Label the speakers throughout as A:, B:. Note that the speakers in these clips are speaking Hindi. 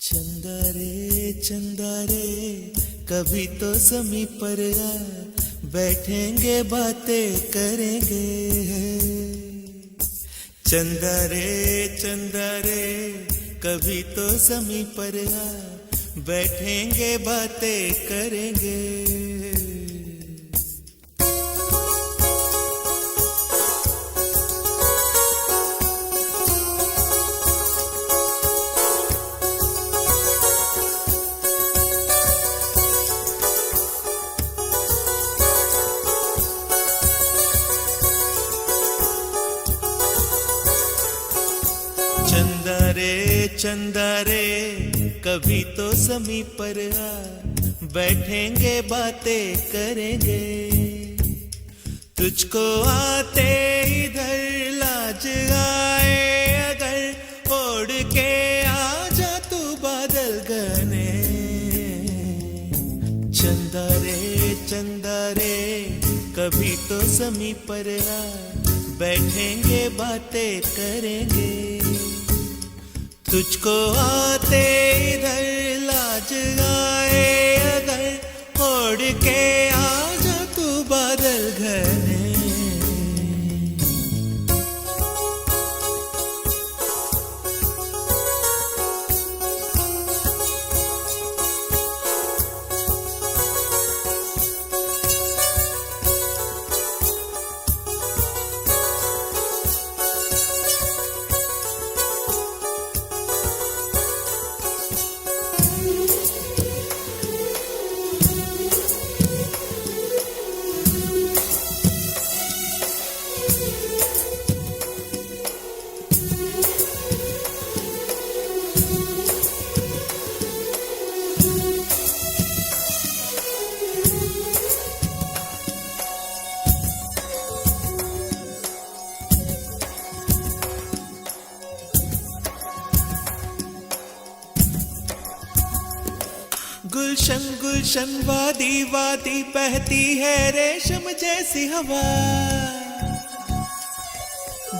A: चंदा रे कभी तो समी पर आ, बैठेंगे बातें करेंगे। चंदा रे कभी तो समी पर आ, बैठेंगे बातें करेंगे। चंदा रे कभी तो समी पर आ, बैठेंगे बातें करेंगे। तुझको आते इधर लाज आए अगर, ओढ़ के आ जा तू बादल घने। चंदा रे कभी तो समी पर आ, बैठेंगे बातें करेंगे। तुझको आते इधर लाज आए अगर, ओढ़ के आ जा तू बादल घने। गुलशन वादी बहती है रेशम जैसी हवा।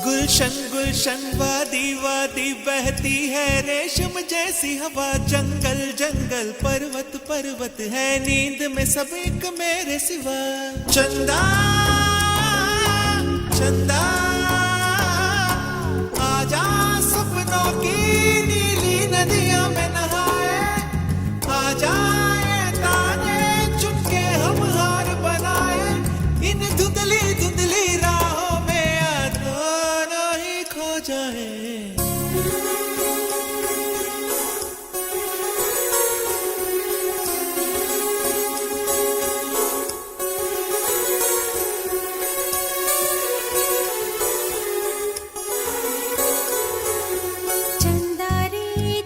A: गुलशन वादी बहती है रेशम जैसी हवा। जंगल पर्वत है नींद में सब एक मेरे सिवा। चंदा आजा सपनों की नीली नदियों में नहाए। आजा धुंधली राहों में आ, दोनों ही खो जाए।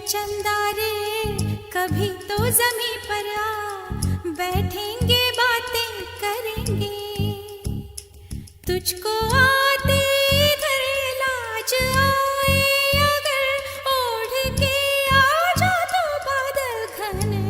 B: चंदा रे कभी तो ज़मीं पर आ, बैठेंगे बातें करेंगे। तुझको आते इधर लाज आए अगर, ओढ़ के आ जा तू बादल घने।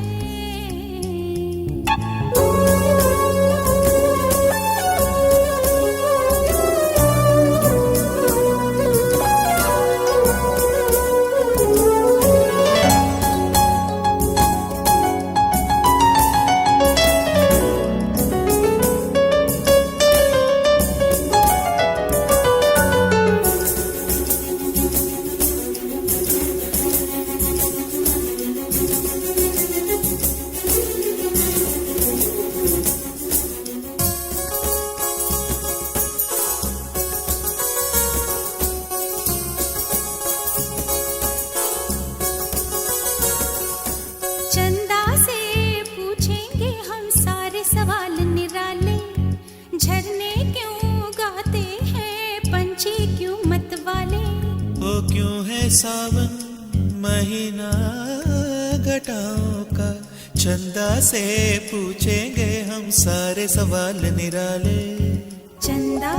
B: चंदा से पूछेंगे हम सारे सवाल निराले। झरने क्यों गाते हैं, पंछी क्यों मतवाले।
A: वो क्यों है सावन महीना घटाओं का। चंदा से पूछेंगे हम सारे सवाल निराले।
B: चंदा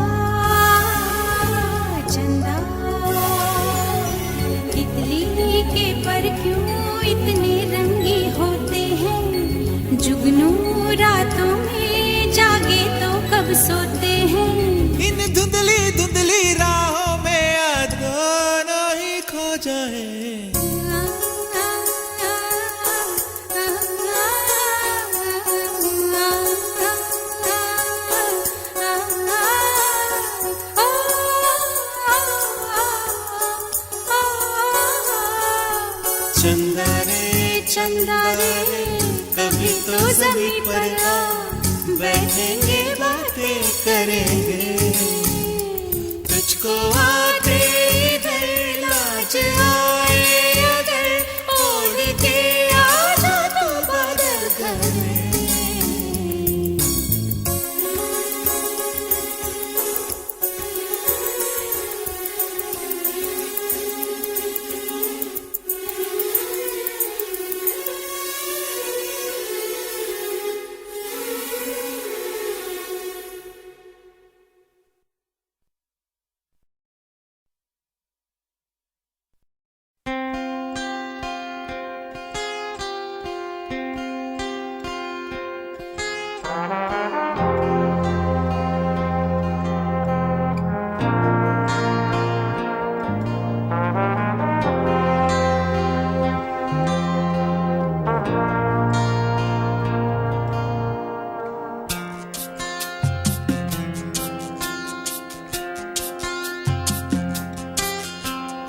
B: तितली के पर क्यों इतने रंगी होते हैं। जुगनू रातों में जागे तो कब सोते हैं।
A: इन धुंधली राहों में आ, दोनों ही खो जाए। चंदा रे
B: चंदा रे
A: कभी तो ज़मीं पर आ, बैठेंगे बातें करेंगे। तुझको आते इधर लाज आए अगर, ओढ़ के आ जा तू बादल घर में।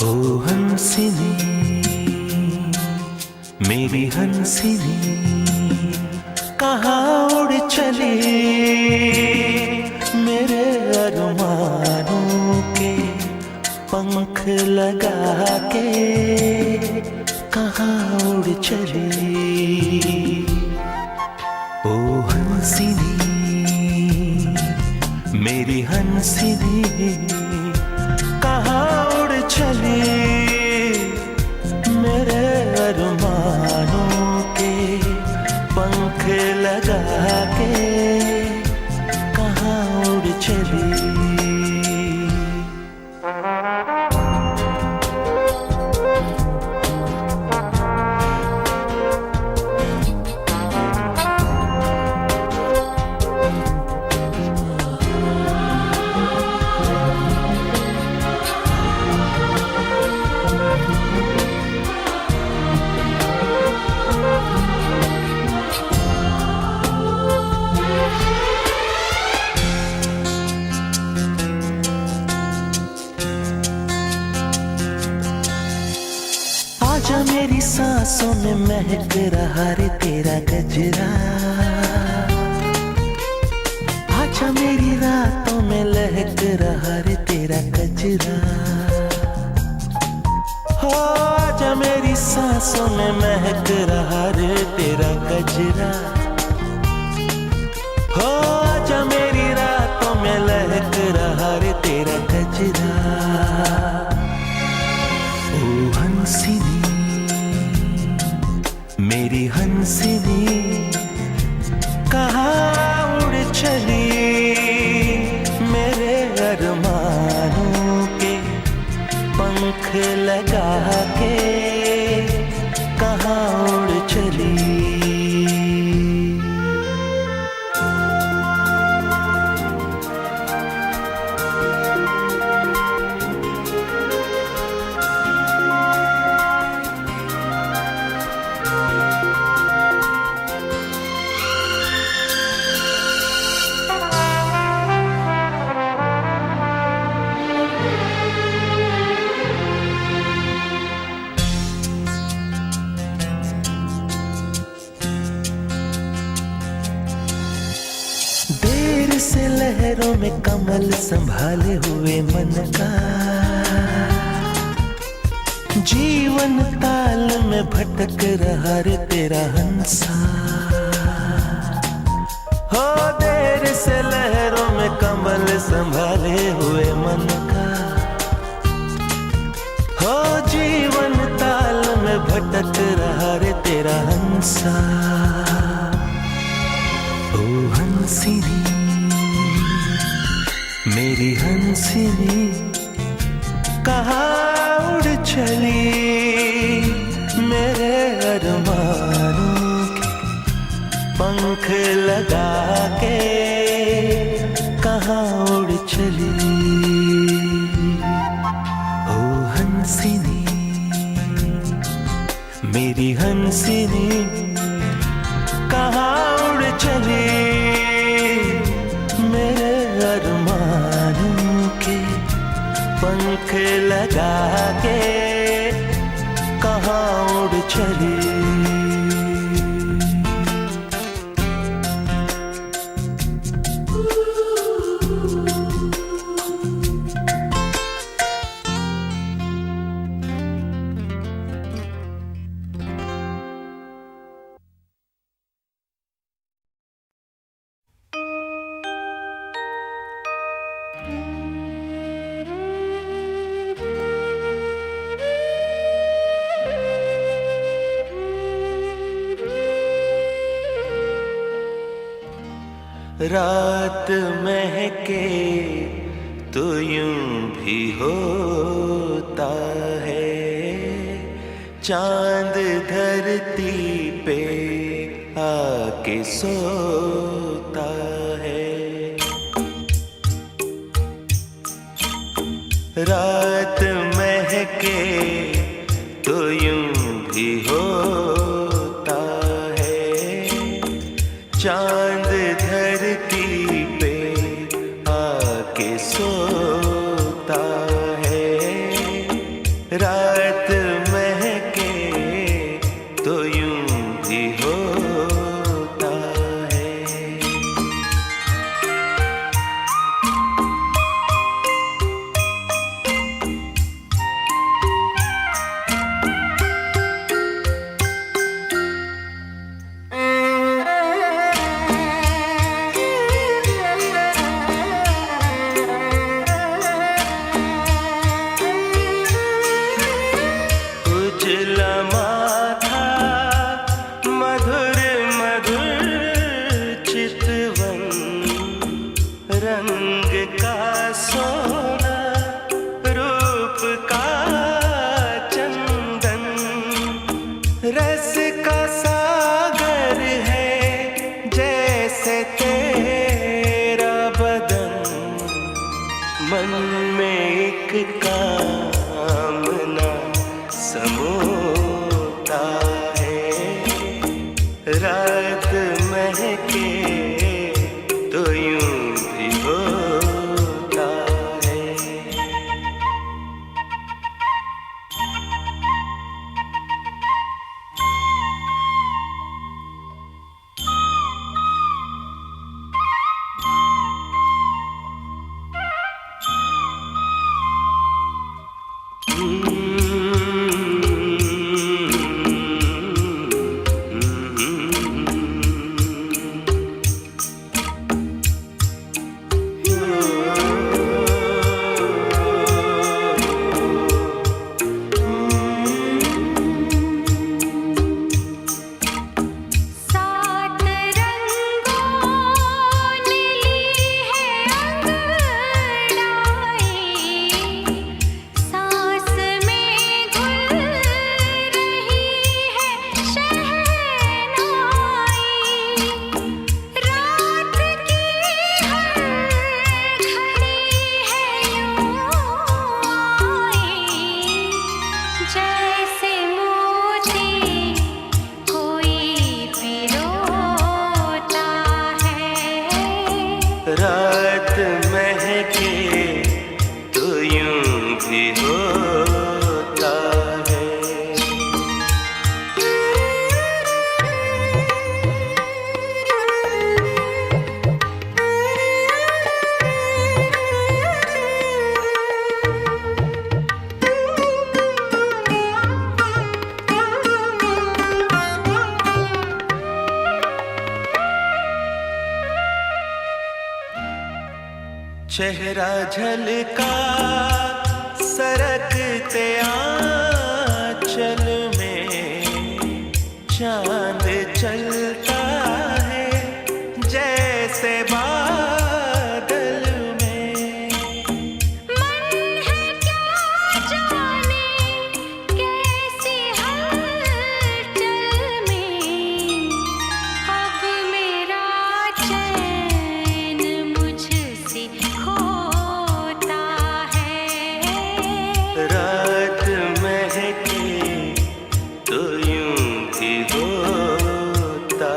A: ओ हंसिनी मेरी हंसिनी, कहाँ उड़ चली मेरे अरमानों के पंख लगा के, कहाँ उड़ चली। ओ हंसिनी मेरी हंसिनी, कहाँ उड़ चली मेरे अरमानों के पंख लगा के, कहाँ उड़ चली। आजा मेरी सांसों में महक रहा रे तेरा गजरा, आजा मेरी रातों में लहक रहा रे तेरा गजरा। हो आजा मेरी सांसों में महक रहा रे तेरा गजरा, हो आजा मेरी रातों में लहक रहा रे तेरा गजरा। ओ हंसिनी मेरी हंसिनी, कहाँ उड़ चली मेरे अरमानों के पंख लगा के, कहाँ उड़ चली। देर से लहरों में कमल संभाले हुए मन का, जीवन ताल में भटक रहा रे तेरा हंसा। हो देर से लहरों में कमल संभाले हुए मन का, हो जीवन ताल में भटक रहा रे तेरा हंसा। ओ हंसिनी मेरी हंसिनी, कहाँ उड़ चली मेरे अरमानों के पंख लगा के, कहाँ उड़ चली। ओ हंसिनी मेरी हंसिनी, कहाँ उड़ चली मेरे अरमानों के पंख लगा के, कहाँ उड़ चली। रात महके तो यूं भी होता है, चांद धरती पे आके सोता है। रात महके तो यूं भी होता है, चांद धरती पे आके सोता है। रात महके तो यूं भी होता है। उजला माथा मधुर मधुर चितवन, रंग का सोना रूप का चंदन, रस का सागर है जैसे तेरा बदन। मन में एक कामना समोता है, रात महके तो यूं भी होता है।
B: सात रंगों ने ली है अंगड़ाई, सांस में घुल रही है शहनाई। रात की हर घड़ी है यूं आई, जैसे मोती कोई पिरोता है।
A: रात महके तो यूं भी होता है। चेहरा झलका सरकते आंचल में, चांद चलता है जैसे बादल में।
B: मन है क्या जाने कैसी हलचल में, अब मेरा चैन मुझसे खोता है।
A: रात महके तो यूं भी होता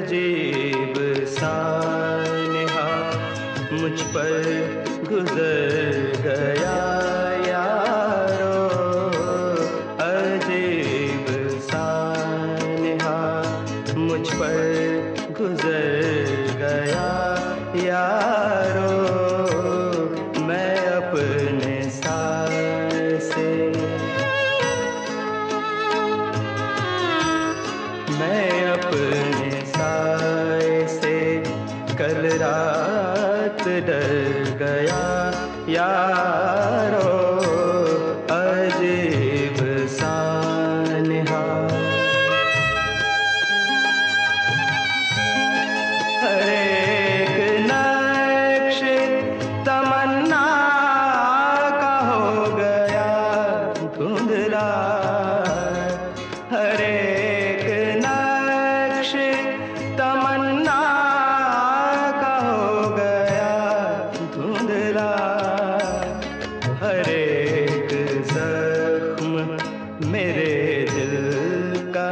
C: अजीब सा नेहा मुझ पर गुजर गया यारो, अजीब सा नेहा मुझ पर गुजर गया यारो, मैं अपने साए से, मैं अपने साए से कल रात डर गया यारो, अजीब सा नेहा। हर एक नक्श तमन्ना का हो गया धुंधला, हर एक नक्श तमन्ना का हो गया धुंधला, हर एक जख्म मेरे दिल का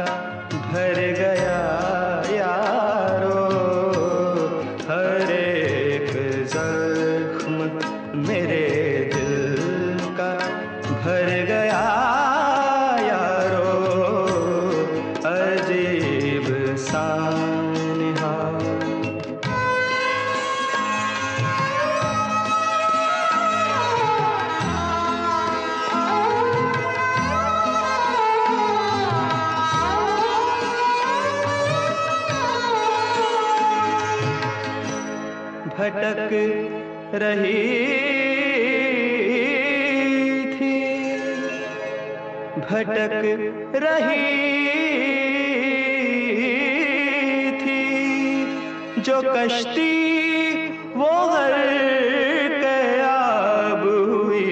C: भर गया यारो, हर एक जख्म मेरे दिल का भर गया यारो, अजीब सा नेहा। भटक रही थी, भटक रही थी जो कश्ती वो ग़र्क़-ए-आब हुई,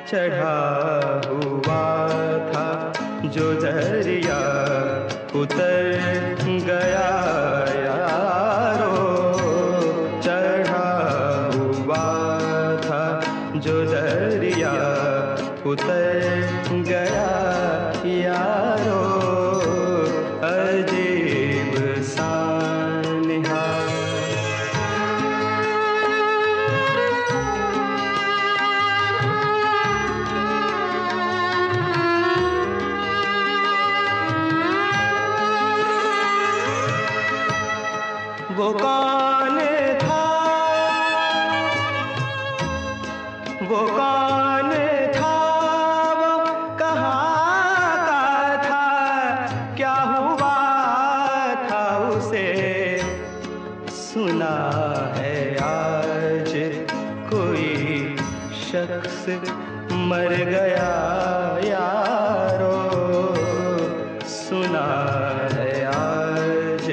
C: चढ़ा हुआ था जो दरिया उतर गया यारो, चढ़ा हुआ था जो दरिया उतर गया यारो, अजीब सा नेहा। वो कौन था, वो कौन था, वो कहाँ का था, क्या हुआ था उसे, सुना है आज कोई शख्स मर गया यारो, सुना है आज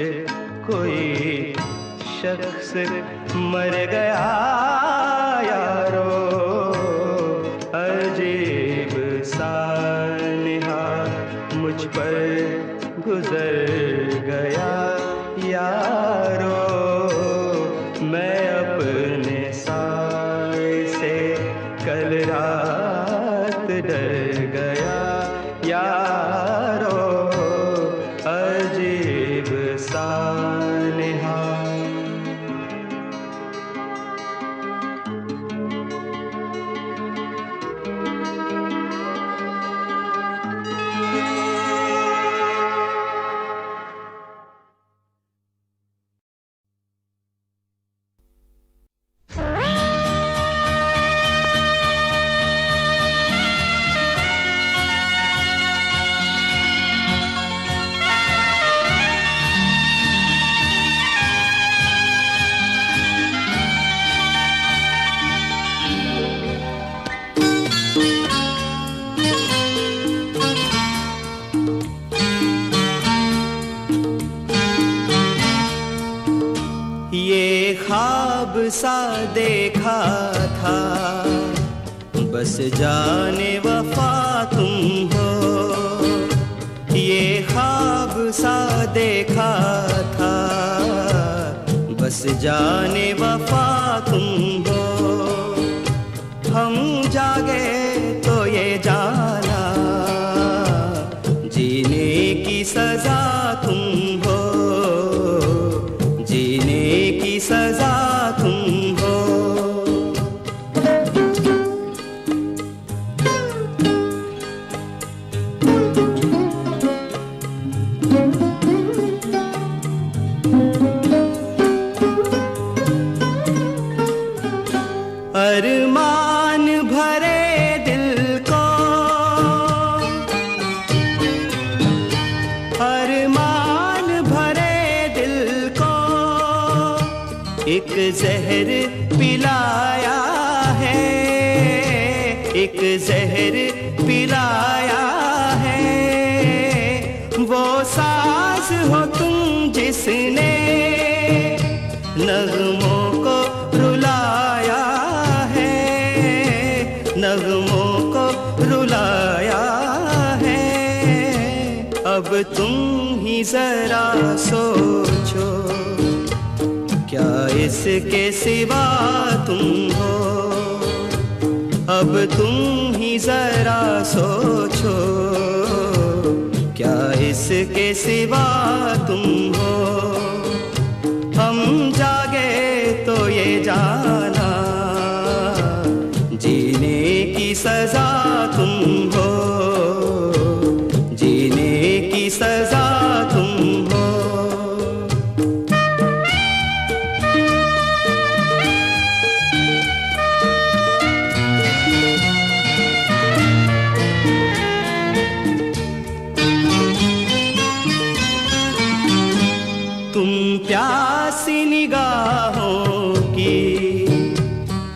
C: कोई शख्स मर गया यारो, अजीब सा नेहा मुझ पर गुजर गया यारो, मैं अपने साए से कल रात डर गया यारो, अजीब सा नेहा।
A: ये ख्वाब सा देखा था, बस जाने वफा तुम हो, ये ख्वाब सा देखा था, बस जाने वफा तुम हो, हम जागे तो ये जाना जीने की सजा तुम हो, एक जहर पिलाया है, एक जहर पिलाया है। वो साज हो तुम जिसने नगमों को रुलाया है, नगमों को रुलाया है। अब तुम ही जरा सोचो, क्या इसके सिवा तुम हो। अब तुम ही जरा सोचो, क्या इसके सिवा तुम हो। हम जागे तो ये जाना, जीने की सजा तुम हो, जीने की सजा तुम हो। तुम प्यासी निगाहों की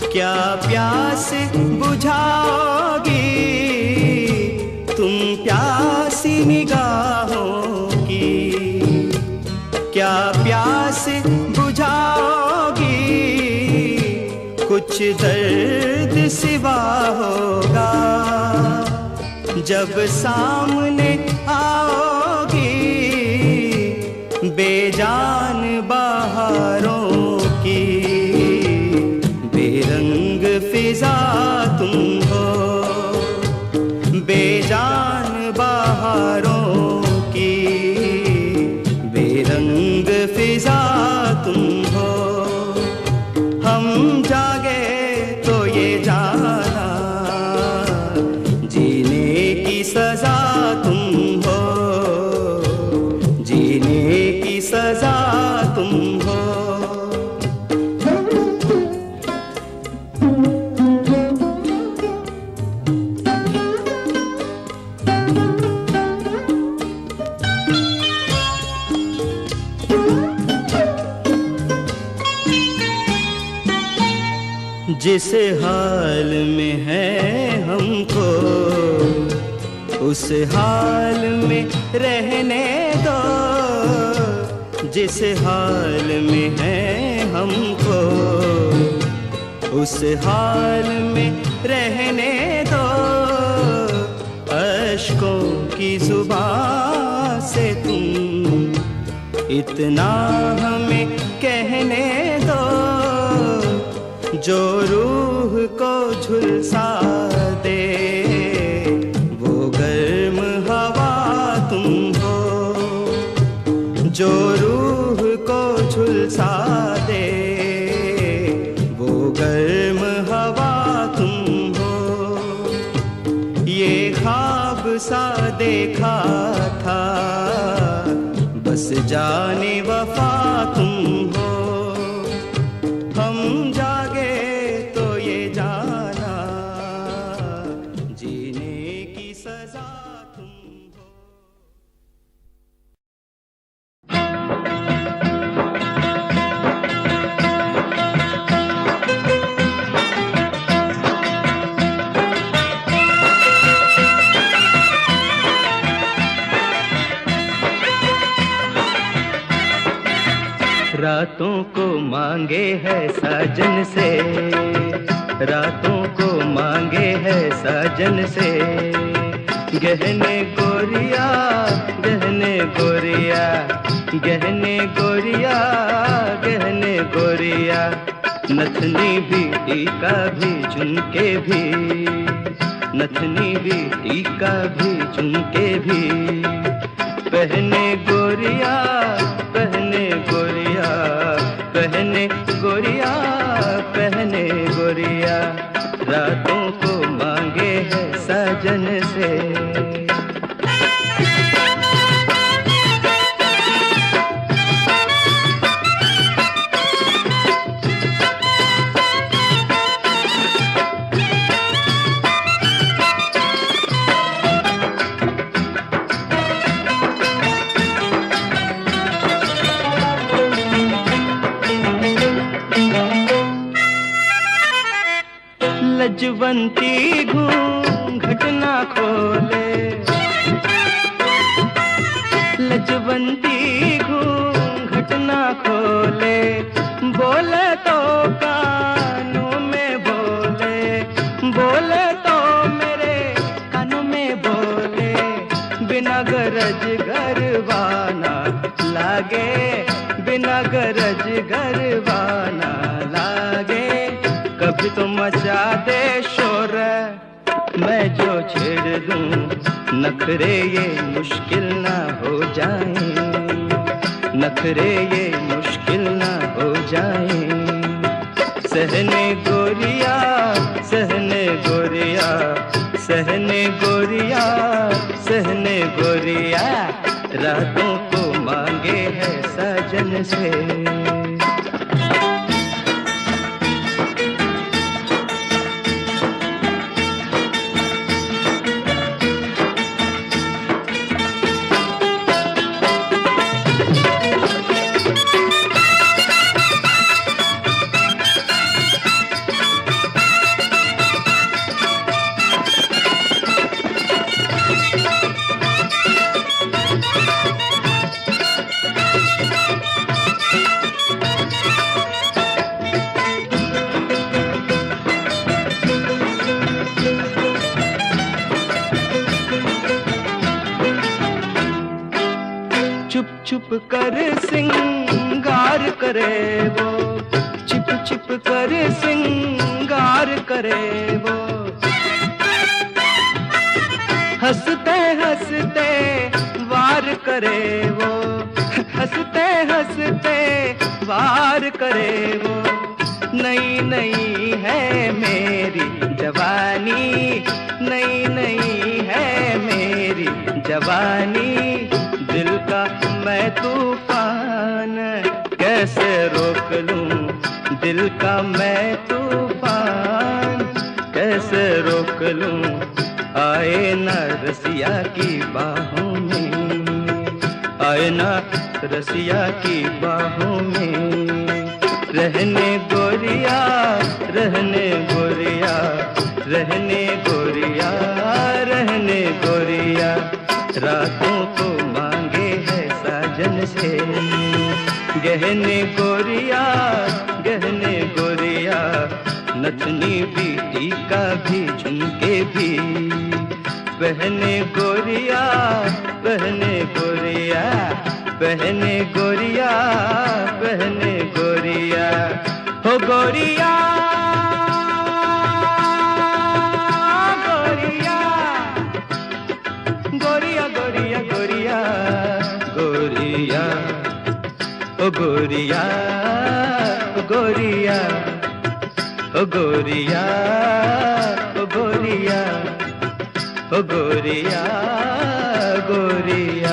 A: क्या प्यास बुझाओगी। तुम प्यासी निगाहों की क्या प्यास बुझाओगी। कुछ दर्द सिवा होगा जब सामने आओगी। बेजान बहारों की बेरंग फिजा तुम हो, बेजान बहारों की बेरंग फिजा तुम हो। हम जागे तो ये जाना, जीने की सजा तुम हो, जीने की सजा तुम हो। जिस हाल में है हमको उस हाल में रहने दो। जिस हाल में है हमको उस हाल में रहने दो। अश्कों की जुबान से तुम इतना हमें कहने दो। जो रूह को झुलसा दे वो गर्म हवा तुम हो। जो रूह को झुलसा दे वो गर्म हवा तुम हो। ये ख्वाब सा देखा था बस जाने वफा तुम हो। हम जागे तो ये जाना, जीने की सजा तुम हो। रातों को मांगे है साजन से, रातों को मांगे है साजन से। गहने गोरिया गहने गोरिया, गहने गोरिया गहने गोरिया। नथनी भी टीका भी झुमके भी, नथनी भी टीका भी झुमके भी। पहने गोरिया पहने गोरिया, पहने गोरिया पहने गोरिया। रातों को मांगे है साजन से।
C: लजवंती घूंघट ना खोले, लजवंती घूंघट ना खोले, बोले तो कानों में बोले, बोले तो मेरे कानों में बोले, बिना गरज गरबाना लागे, बिना गरज गरबाना लागे। कभी तो मचा दे शोर मैं जो छेड़ दूं, नखरे ये मुश्किल ना हो जाए, नखरे ये मुश्किल ना हो जाए। सहने गोरिया, सहने गोरिया, सहने गोरिया, सहने गोरिया, रातों को मांगे है साजन से। चुप चुप कर सिंगार करे वो, छिप छिप कर सिंगार करे वो, हंसते हंसते वार करे वो, हंसते हंसते वार करे वो। नई नई है मेरी जवानी, नई नई है मेरी जवानी, दिल का मैं तूफान कैसे रोक लूं, दिल का मैं तूफान कैसे रोक लूं। आए ना रसिया की बाहों में, आए ना रसिया की बाहों में, रहने गोरिया, रहने गोरिया, रहने गोरिया, रहने गोरिया, रातों को मांगे है साजन से। गहने गोरिया, गहने गोरिया, नथनी भी टीका भी झुमके भी, पहने गोरिया, पहने गोरिया, पहने गोरिया, पहने गोरिया, हो गोरिया, गोरिया, गोरिया, गोरिया, गोरिया, गोरिया, ओ गोरिया, ओ गोरिया, ओ गोरिया, ओ गोरिया, ओ गोरिया, गोरिया।